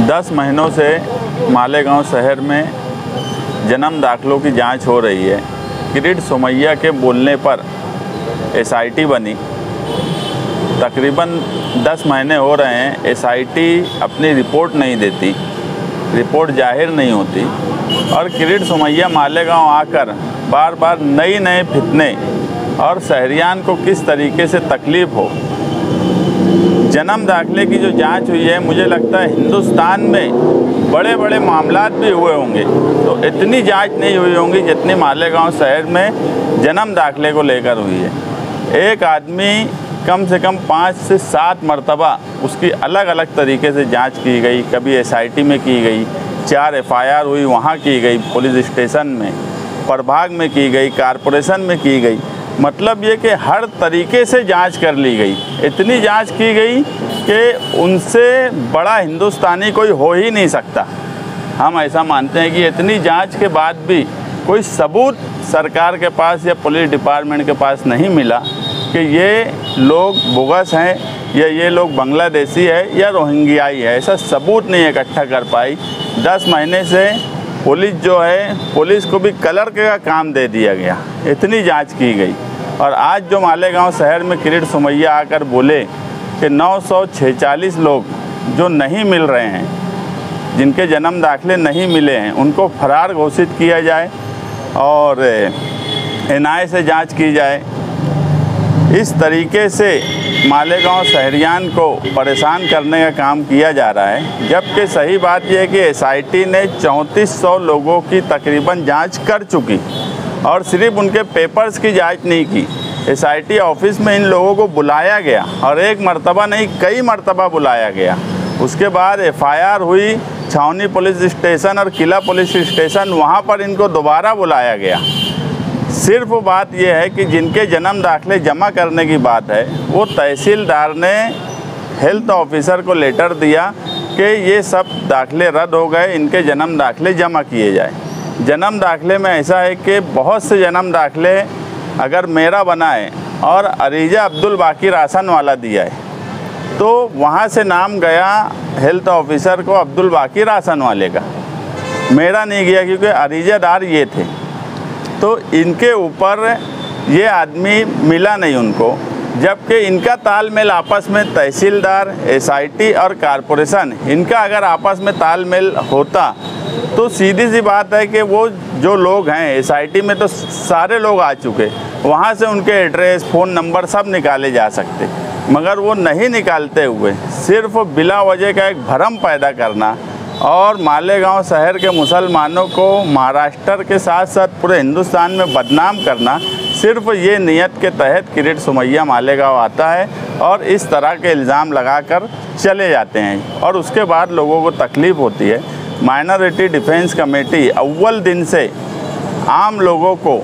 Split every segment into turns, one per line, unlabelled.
10 महीनों से मालेगांव शहर में जन्म दाखिलों की जांच हो रही है। किरीट सोमैया के बोलने पर एसआईटी बनी। तकरीबन 10 महीने हो रहे हैं, एसआईटी अपनी रिपोर्ट नहीं देती, रिपोर्ट जाहिर नहीं होती और किरीट सोमैया मालेगांव आकर बार बार नए फितने और शहरियान को किस तरीके से तकलीफ़ हो। जन्म दाखिले की जो जांच हुई है, मुझे लगता है हिंदुस्तान में बड़े बड़े मामलात भी हुए होंगे तो इतनी जांच नहीं हुई होंगी जितनी मालेगांव शहर में जन्म दाखिले को लेकर हुई है। एक आदमी कम से कम 5 से 7 मरतबा उसकी अलग अलग तरीके से जांच की गई। कभी एसआईटी में की गई, 4 एफआईआर हुई, वहाँ की गई, पुलिस स्टेशन में, प्रभाग में की गई, कारपोरेशन में की गई। मतलब ये कि हर तरीके से जांच कर ली गई। इतनी जांच की गई कि उनसे बड़ा हिंदुस्तानी कोई हो ही नहीं सकता। हम ऐसा मानते हैं कि इतनी जांच के बाद भी कोई सबूत सरकार के पास या पुलिस डिपार्टमेंट के पास नहीं मिला कि ये लोग बोगस हैं या ये लोग बांग्लादेशी है या रोहिंग्याई है। ऐसा सबूत नहीं इकट्ठा कर पाई। 10 महीने से पुलिस जो है, पुलिस को भी कलर का काम दे दिया गया। इतनी जांच की गई और आज जो मालेगांव शहर में किरीट सोमैया आकर बोले कि 946 लोग जो नहीं मिल रहे हैं, जिनके जन्म दाखिले नहीं मिले हैं, उनको फरार घोषित किया जाए और एनआईए से जांच की जाए। इस तरीके से मालेगांव शहरियान को परेशान करने का काम किया जा रहा है। जबकि सही बात यह है कि एसआईटी ने 3400 लोगों की तकरीबन जांच कर चुकी और सिर्फ उनके पेपर्स की जांच नहीं की। एसआईटी ऑफिस में इन लोगों को बुलाया गया और एक मरतबा नहीं, कई मरतबा बुलाया गया। उसके बाद एफआईआर हुई छावनी पुलिस स्टेशन और किला पुलिस स्टेशन, वहाँ पर इनको दोबारा बुलाया गया। सिर्फ बात यह है कि जिनके जन्म दाखिले जमा करने की बात है, वो तहसीलदार ने हेल्थ ऑफिसर को लेटर दिया कि ये सब दाखिले रद्द हो गए, इनके जन्म दाखिले जमा किए जाए। जन्म दाखिले में ऐसा है कि बहुत से जन्म दाखिले अगर मेरा बना है और अरीजा अब्दुल बाकी रासन वाला दिया है तो वहाँ से नाम गया हेल्थ ऑफिसर को अब्दुल बाकी रासन वाले का, मेरा नहीं गया क्योंकि अरीजादार ये थे। तो इनके ऊपर ये आदमी मिला नहीं उनको, जबकि इनका तालमेल आपस में तहसीलदार, एसआईटी और कारपोरेशन, इनका अगर आपस में तालमेल होता तो सीधी सी बात है कि वो जो लोग हैं एसआईटी में तो सारे लोग आ चुके, वहाँ से उनके एड्रेस, फ़ोन नंबर सब निकाले जा सकते, मगर वो नहीं निकालते हुए सिर्फ बिला वजह का एक भ्रम पैदा करना और मालेगांव शहर के मुसलमानों को महाराष्ट्र के साथ साथ पूरे हिंदुस्तान में बदनाम करना, सिर्फ ये नियत के तहत किरीट सोमैया मालेगांव आता है और इस तरह के इल्ज़ाम लगाकर चले जाते हैं और उसके बाद लोगों को तकलीफ़ होती है। माइनॉरिटी डिफेंस कमेटी अव्वल दिन से आम लोगों को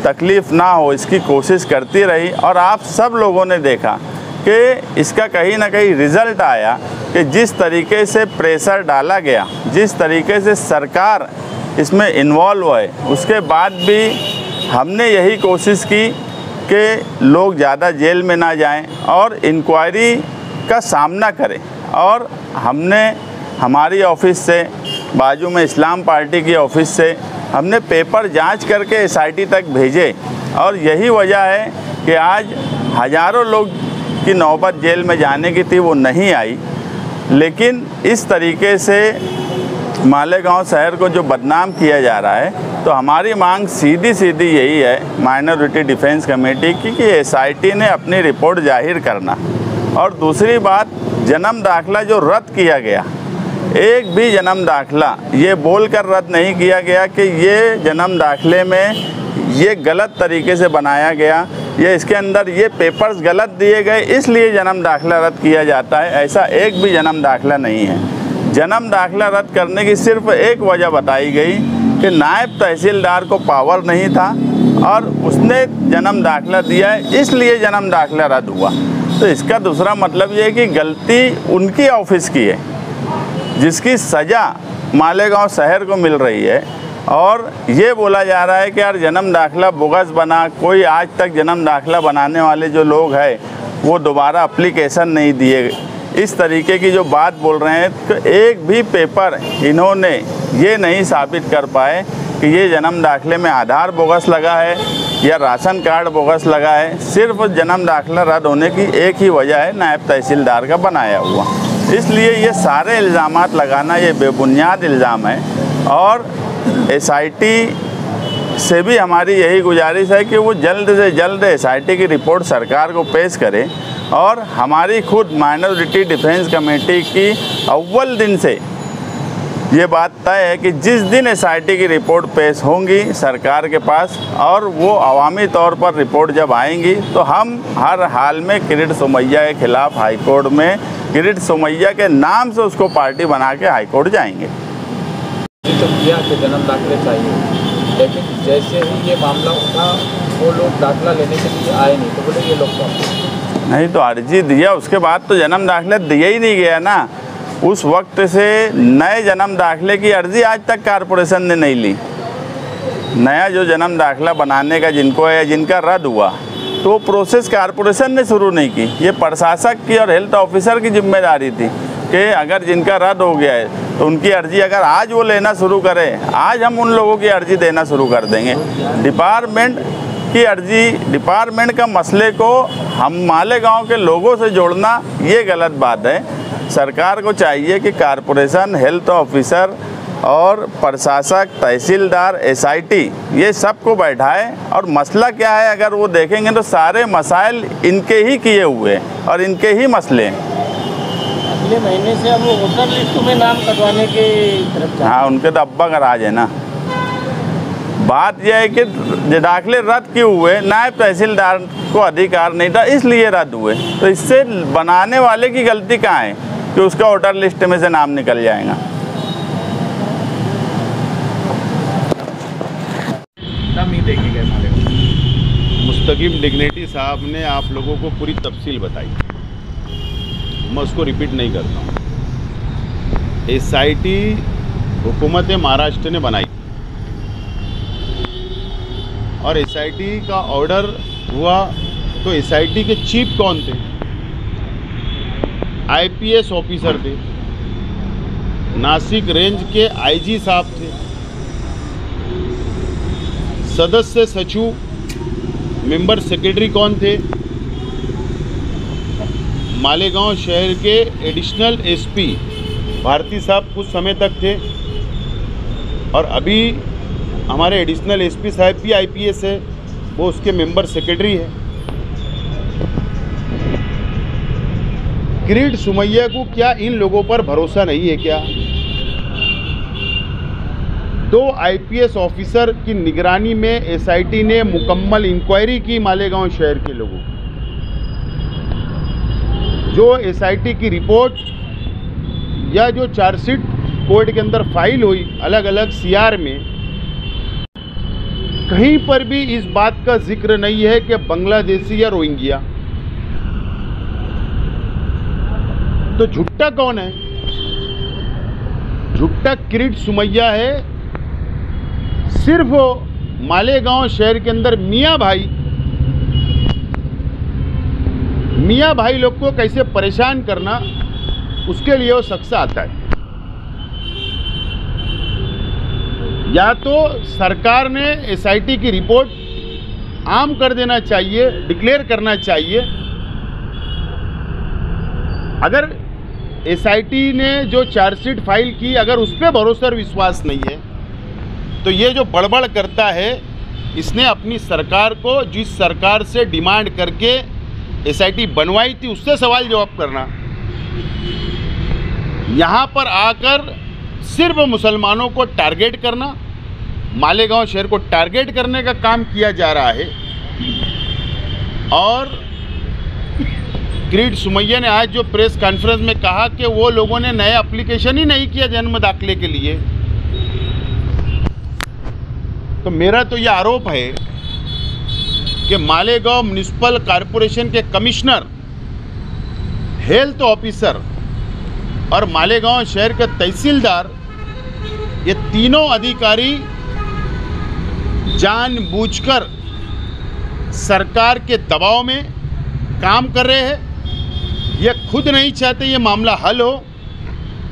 तकलीफ़ ना हो इसकी कोशिश करती रही और आप सब लोगों ने देखा कि इसका कहीं ना कहीं रिज़ल्ट आया कि जिस तरीके से प्रेशर डाला गया, जिस तरीके से सरकार इसमें इन्वॉल्व है, उसके बाद भी हमने यही कोशिश की कि लोग ज़्यादा जेल में ना जाएं और इंक्वायरी का सामना करें। और हमने हमारी ऑफिस से, बाजू में इस्लाम पार्टी की ऑफिस से हमने पेपर जांच करके एसआईटी तक भेजे और यही वजह है कि आज हज़ारों लोग की नौबत जेल में जाने की थी, वो नहीं आई। लेकिन इस तरीके से मालेगांव शहर को जो बदनाम किया जा रहा है, तो हमारी मांग सीधी यही है माइनॉरिटी डिफेंस कमेटी की कि एसआईटी ने अपनी रिपोर्ट जाहिर करना। और दूसरी बात, जन्म दाखिला जो रद्द किया गया, एक भी जन्म दाखिला ये बोलकर रद्द नहीं किया गया कि ये जन्म दाखिले में ये गलत तरीके से बनाया गया या इसके अंदर ये पेपर्स गलत दिए गए इसलिए जन्म दाखिला रद्द किया जाता है। ऐसा एक भी जन्म दाखिला नहीं है। जन्म दाखिला रद्द करने की सिर्फ एक वजह बताई गई कि नायब तहसीलदार को पावर नहीं था और उसने जन्म दाखिला दिया है, इसलिए जन्म दाखिला रद्द हुआ। तो इसका दूसरा मतलब ये है कि गलती उनकी ऑफिस की है, जिसकी सज़ा मालेगांव शहर को मिल रही है। और ये बोला जा रहा है कि यार जन्म दाखिला बोगस बना, कोई आज तक जन्म दाखिला बनाने वाले जो लोग हैं वो दोबारा एप्लीकेशन नहीं दिए इस तरीके की जो बात बोल रहे हैं, तो एक भी पेपर इन्होंने ये नहीं साबित कर पाए कि ये जन्म दाखिले में आधार बोगस लगा है या राशन कार्ड बोगस लगा है। सिर्फ जन्म दाखिला रद्द होने की एक ही वजह है, नायब तहसीलदार का बनाया हुआ। इसलिए ये सारे इल्ज़ामात लगाना ये बेबुनियाद इल्ज़ाम है। और SIT से भी हमारी यही गुजारिश है कि वो जल्द से जल्द SIT की रिपोर्ट सरकार को पेश करे। और हमारी खुद माइनॉरिटी डिफेंस कमेटी की अव्वल दिन से ये बात तय है कि जिस दिन SIT की रिपोर्ट पेश होंगी सरकार के पास और वो अवामी तौर पर रिपोर्ट जब आएंगी, तो हम हर हाल में किरीट सोमैया के खिलाफ़ हाईकोर्ट में किरीट सोमैया के नाम से उसको पार्टी बना के हाईकोर्ट जाएंगे।
तो किया कि जन्म दाखिले चाहिए, लेकिन जैसे ही ये मामला उठा वो लोग दाखिला लेने के लिए आए नहीं, तो बोले ये लोग
नहीं, तो अर्जी दिया उसके बाद तो जन्म दाखिला दिया ही नहीं गया ना। उस वक्त से नए जन्म दाखिले की अर्जी आज तक कारपोरेशन ने नहीं ली। नया जो जन्म दाखिला बनाने का जिनको है, जिनका रद्द हुआ, तो प्रोसेस कारपोरेशन ने शुरू नहीं की। ये प्रशासक की और हेल्थ ऑफिसर की जिम्मेदारी थी कि अगर जिनका रद्द हो गया है तो उनकी अर्जी अगर आज वो लेना शुरू करें, आज हम उन लोगों की अर्जी देना शुरू कर देंगे। डिपार्टमेंट की अर्जी, डिपार्टमेंट का मसले को हम मालेगांव के लोगों से जोड़ना ये गलत बात है। सरकार को चाहिए कि कारपोरेशन, हेल्थ ऑफिसर और प्रशासक, तहसीलदार, SIT ये सबको बैठाए और मसला क्या है अगर वो देखेंगे तो सारे मसाइल इनके ही किए हुए हैं और इनके ही मसले हैं।
अगले महीने से हम वोटर लिस्ट में नाम कटवाने के तरफ।
हाँ, उनके तो अब्बा का राज है ना। बात यह है कि दाखिले रद्द क्यों हुए, नायब तहसीलदार को अधिकार नहीं था इसलिए रद्द हुए। तो इससे बनाने वाले की गलती कहाँ है कि उसका वोटर लिस्ट में से नाम निकल जाएगा।
मुस्तकीम डिग्निटी साहब ने आप लोगों को पूरी तफसील बताई, मैं उसको रिपीट नहीं करता हूँ। SIT हुकूमत महाराष्ट्र ने बनाई और SIT का ऑर्डर हुआ तो SIT के चीफ कौन थे? IPS ऑफिसर थे, नासिक रेंज के IG साहब थे, सदस्य सचिव मेंबर सेक्रेटरी कौन थे? मालेगांव शहर के एडिशनल SP भारती साहब कुछ समय तक थे और अभी हमारे एडिशनल SP साहब भी IPS है, वो उसके मेंबर सेक्रेटरी है। किरीट सोमैया को क्या इन लोगों पर भरोसा नहीं है क्या? 2 IPS ऑफिसर की निगरानी में SIT ने मुकम्मल इंक्वायरी की मालेगांव शहर के लोगों की। जो SIT की रिपोर्ट या जो चार्जशीट कोर्ट के अंदर फाइल हुई अलग अलग CR में, कहीं पर भी इस बात का जिक्र नहीं है कि बांग्लादेशी या रोहिंग्या। तो झुट्टा कौन है? झुट्टा किरीट सोमैया है। सिर्फ मालेगांव शहर के अंदर मियाँ भाई लोग को कैसे परेशान करना, उसके लिए वो शख्स आता है। या तो सरकार ने SIT की रिपोर्ट आम कर देना चाहिए, डिक्लेयर करना चाहिए। अगर SIT ने जो चार्जशीट फाइल की, अगर उस पर भरोसा और विश्वास नहीं है, तो ये जो बड़बड़ करता है, इसने अपनी सरकार को, जिस सरकार से डिमांड करके SIT बनवाई थी, उससे सवाल जवाब करना। यहाँ पर आकर सिर्फ मुसलमानों को टारगेट करना, मालेगांव शहर को टारगेट करने का काम किया जा रहा है। और किरीट सोमैया ने आज जो प्रेस कॉन्फ्रेंस में कहा कि वो लोगों ने नया एप्लीकेशन ही नहीं किया जन्म दाखिले के लिए, तो मेरा तो ये आरोप है कि मालेगांव म्युनिसिपल कॉरपोरेशन के कमिश्नर, हेल्थ ऑफिसर और मालेगांव शहर के तहसीलदार, ये तीनों अधिकारी जानबूझकर सरकार के दबाव में काम कर रहे हैं ये खुद नहीं चाहते ये मामला हल हो।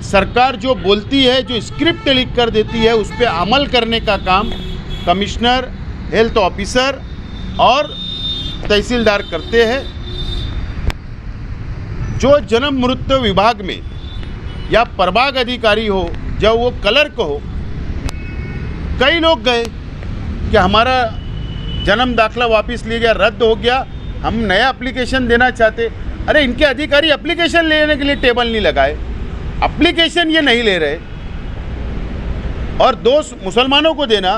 सरकार जो बोलती है, जो स्क्रिप्ट लिख कर देती है, उस पर अमल करने का काम कमिश्नर, हेल्थ ऑफिसर और तहसीलदार करते हैं। जो जन्म मृत्यु विभाग में या प्रभाग अधिकारी हो, जब वो क्लर्क हो, कई लोग गए कि हमारा जन्म दाखला वापस लिया गया, रद्द हो गया, हम नया एप्लीकेशन देना चाहते। अरे इनके अधिकारी एप्लीकेशन लेने के लिए टेबल नहीं लगाए, एप्लीकेशन ये नहीं ले रहे, और दोष मुसलमानों को देना,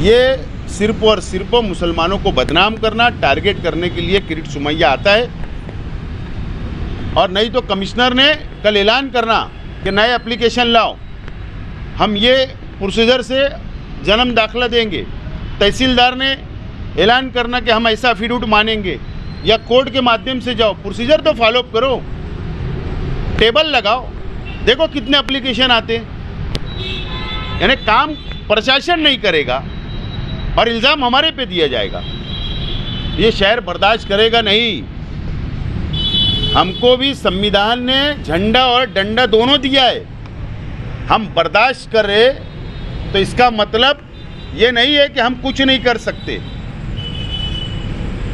ये सिर्फ और सिर्फ मुसलमानों को बदनाम करना, टारगेट करने के लिए किरीट सोमैया आता है। और नहीं तो कमिश्नर ने कल ऐलान करना कि नए एप्लीकेशन लाओ, हम ये प्रोसीजर से जन्म दाखला देंगे। तहसीलदार ने ऐलान करना कि हम ऐसा एफिडेविट मानेंगे, या कोर्ट के माध्यम से जाओ। प्रोसीजर तो फॉलोअप करो, टेबल लगाओ, देखो कितने एप्लीकेशन आते हैं। यानी काम प्रशासन नहीं करेगा और इल्ज़ाम हमारे पे दिया जाएगा। ये शहर बर्दाश्त करेगा नहीं। हमको भी संविधान ने झंडा और डंडा दोनों दिया है, हम बर्दाश्त कर रहे, तो इसका मतलब ये नहीं है कि हम कुछ नहीं कर सकते।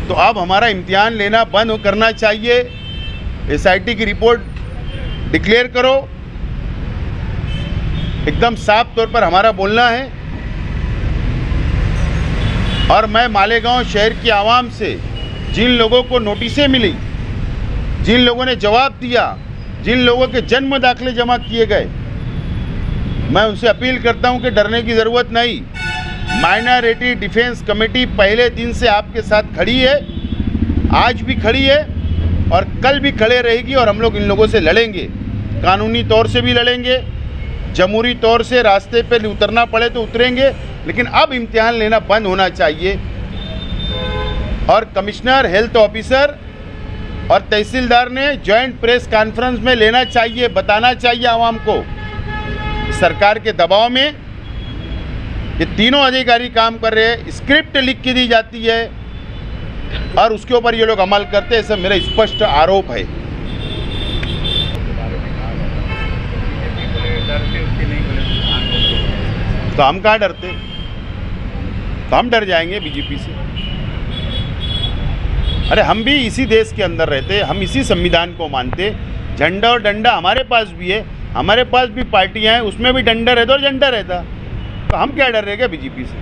तो अब हमारा इम्तिहान लेना बंद करना चाहिए। एसआईटी की रिपोर्ट डिक्लेयर करो, एकदम साफ तौर पर हमारा बोलना है। और मैं मालेगांव शहर की आवाम से, जिन लोगों को नोटिसें मिली, जिन लोगों ने जवाब दिया, जिन लोगों के जन्म दाखले जमा किए गए, मैं उनसे अपील करता हूं कि डरने की ज़रूरत नहीं। माइनॉरिटी डिफेंस कमेटी पहले दिन से आपके साथ खड़ी है, आज भी खड़ी है और कल भी खड़े रहेगी। और हम लोग इन लोगों से लड़ेंगे, कानूनी तौर से भी लड़ेंगे, जमहूरी तौर से रास्ते पे उतरना पड़े तो उतरेंगे, लेकिन अब इम्तिहान लेना बंद होना चाहिए। और कमिश्नर, हेल्थ ऑफिसर और तहसीलदार ने जॉइंट प्रेस कॉन्फ्रेंस में लेना चाहिए, बताना चाहिए आवाम को। सरकार के दबाव में ये तीनों अधिकारी काम कर रहे हैं, स्क्रिप्ट लिख के दी जाती है और उसके ऊपर ये लोग अमल करते हैं, ऐसा मेरा स्पष्ट आरोप है। तो हम कहाँ डरते, तो हम डर जाएंगे बीजेपी से? अरे हम भी इसी देश के अंदर रहते, हम इसी संविधान को मानते। झंडा और डंडा हमारे पास भी है, हमारे पास भी पार्टियां हैं, उसमें भी डंडा रहता और झंडा रहता। तो हम क्या डर रहे क्या बीजेपी से?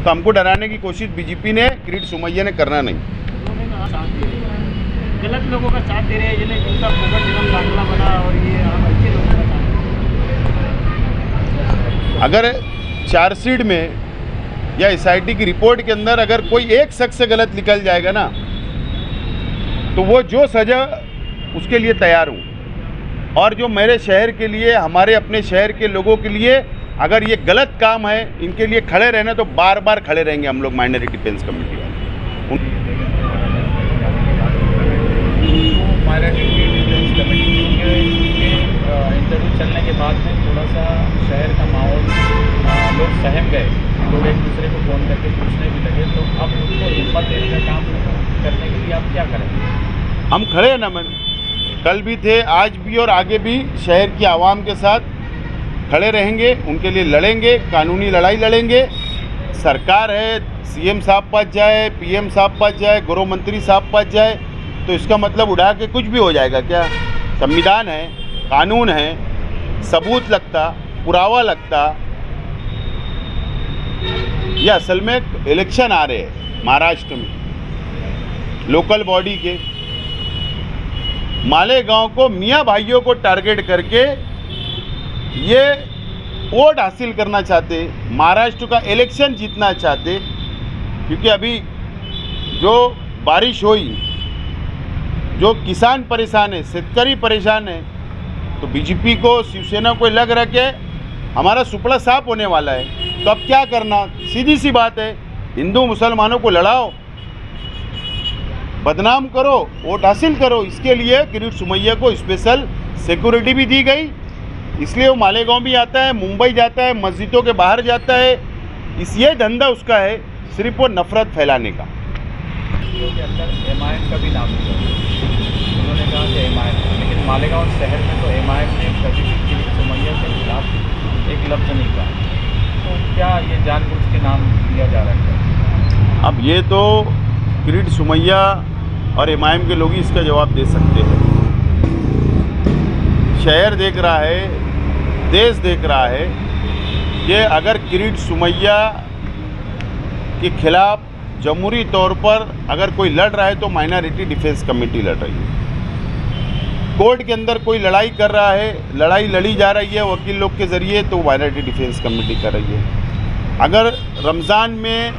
तो हमको डराने की कोशिश बीजेपी ने, किरीट सोमैया ने करना नहीं।
गलत लोगों का साथ दे रहे हैं, जिन्हें जिनका फोकस जन्म दाखला बना, और ये हम अच्छे लोगों का साथ।
अगर चार्जशीट में या एसआईटी की रिपोर्ट के अंदर अगर कोई एक शख्स से गलत निकल जाएगा ना, तो वो जो सजा उसके लिए तैयार हूँ। और जो मेरे शहर के लिए, हमारे अपने शहर के लोगों के लिए अगर ये गलत काम है, इनके लिए खड़े रहना, तो बार बार खड़े रहेंगे हम लोग माइनॉरिटी डिफेंस कमेटी वाले।
माइनॉरिटी डिफेंस कमेटी के इंटरव्यू चलने के बाद में थोड़ा सा शहर का माहौल, लोग सहम गए, लोग एक दूसरे को फ़ोन करके पूछने भी लगे। तो अब उनको हिम्मत देने का काम करने के लिए आप क्या करेंगे?
हम खड़े हैं ना, मैंने कल भी थे, आज भी और आगे भी शहर की आवाम के साथ खड़े रहेंगे, उनके लिए लड़ेंगे, कानूनी लड़ाई लड़ेंगे। सरकार है, सीएम साहब पास जाए, पीएम साहब पास जाए, गृह मंत्री साहब पास जाए, तो इसका मतलब उड़ा के कुछ भी हो जाएगा क्या? संविधान है, कानून है, सबूत लगता, पुरावा लगता। ये असल में इलेक्शन आ रहे हैं महाराष्ट्र में, लोकल बॉडी के। मालेगांव को, मियाँ भाइयों को टारगेट करके ये वोट हासिल करना चाहते, महाराष्ट्र का इलेक्शन जीतना चाहते। क्योंकि अभी जो बारिश हुई, जो किसान परेशान है, शेतकरी परेशान है, तो बीजेपी को, शिवसेना को लग रहा कि हमारा सुपड़ा साफ होने वाला है। तो अब क्या करना? सीधी सी बात है, हिंदू मुसलमानों को लड़ाओ, बदनाम करो, वोट हासिल करो। इसके लिए किरीट सोमैया को स्पेशल सिक्योरिटी भी दी गई, इसलिए वो मालेगांव भी आता है, मुंबई जाता है, मस्जिदों के बाहर जाता है। ये धंधा उसका है, सिर्फ वो नफरत फैलाने का।
पार्टियों के अंदर एमआईएम का भी नाम लिया। उन्होंने कहा कि एमआईएम, लेकिन मालेगांव शहर में तो एमआईएम ने कभी भी किरीट सोमैया के खिलाफ एक लफ्ज़ नहीं कहा। तो क्या ये जानबूझ के नाम लिया जा रहा है?
अब ये तो किरीट सोमैया और एमआईएम के लोग ही इसका जवाब दे सकते हैं। शहर देख रहा है, देश देख रहा है कि अगर किरीट सोमैया के खिलाफ जमहूरी तौर पर अगर कोई लड़ रहा है तो माइनॉरिटी डिफेंस कमेटी लड़ रही है। कोर्ट के अंदर कोई लड़ाई कर रहा है, लड़ाई लड़ी जा रही है वकील लोग के ज़रिए, तो माइनॉरिटी डिफेंस कमेटी कर रही है। अगर रमज़ान में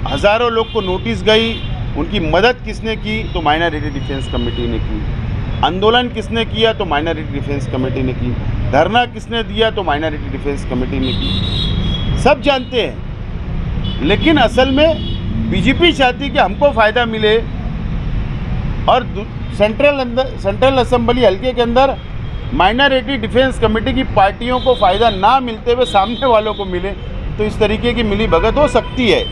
हज़ारों लोग को नोटिस गई, उनकी मदद किसने की? तो माइनॉरिटी डिफेंस कमेटी ने की। आंदोलन किसने किया? तो माइनॉरिटी डिफेंस कमेटी ने की। धरना किसने दिया? तो माइनॉरिटी डिफेंस कमेटी ने की। सब जानते हैं, लेकिन असल में बीजेपी चाहती कि हमको फ़ायदा मिले और सेंट्रल असेंबली हल्के के अंदर माइनॉरिटी डिफेंस कमेटी की पार्टियों को फ़ायदा ना मिलते हुए सामने वालों को मिले, तो इस तरीके की मिली भगत हो सकती है।